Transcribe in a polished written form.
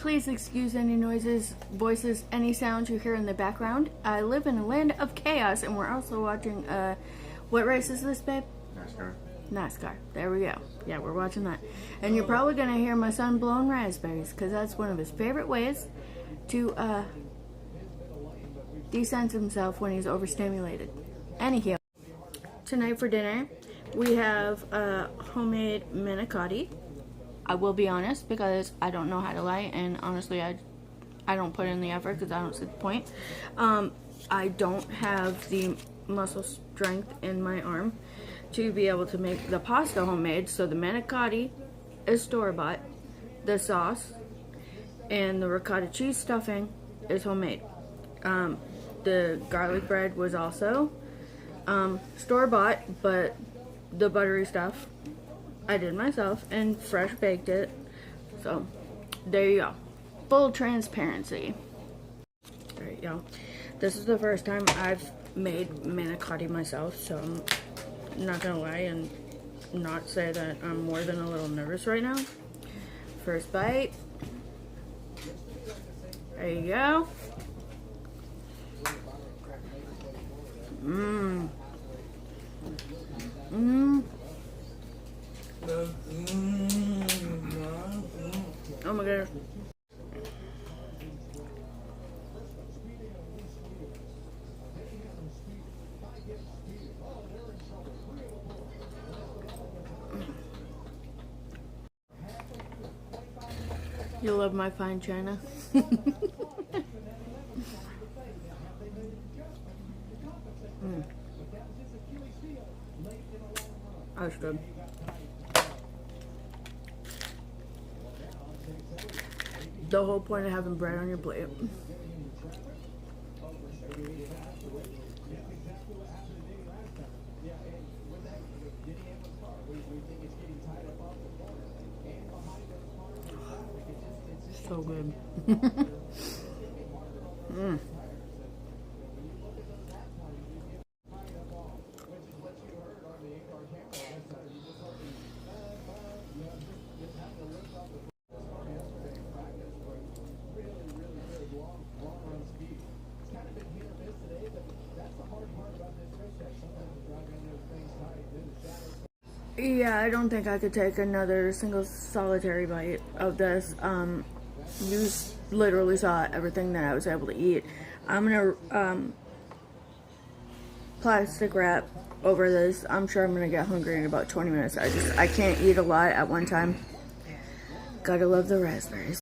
Please excuse any noises, voices, any sounds you hear in the background. I live in a land of chaos, and we're also watching, what race is this, babe? NASCAR. NASCAR. There we go. Yeah, we're watching that. And you're probably going to hear my son blowing raspberries, because that's one of his favorite ways to, desense himself when he's overstimulated. Anyhow, tonight for dinner, we have, homemade manicotti. I will be honest, because I don't know how to lie, and honestly, I don't put in the effort because I don't see the point. I don't have the muscle strength in my arm to be able to make the pasta homemade, so the manicotti is store-bought. The sauce and the ricotta cheese stuffing is homemade. The garlic bread was also store-bought, but the buttery stuff I did myself and fresh baked it. So there you go. Full transparency. There you go. This is the first time I've made manicotti myself, so I'm not gonna lie and not say that I'm more than a little nervous right now. First bite. There you go. Mmm. Mmm. Oh my goodness. You love my fine china. That's good. The whole point of having bread on your plate. So good. Yeah, I don't think I could take another single solitary bite of this. You literally saw everything that I was able to eat. I'm gonna plastic wrap over this. I'm sure I'm gonna get hungry in about 20 minutes. I can't eat a lot at one time. Gotta love the raspberries.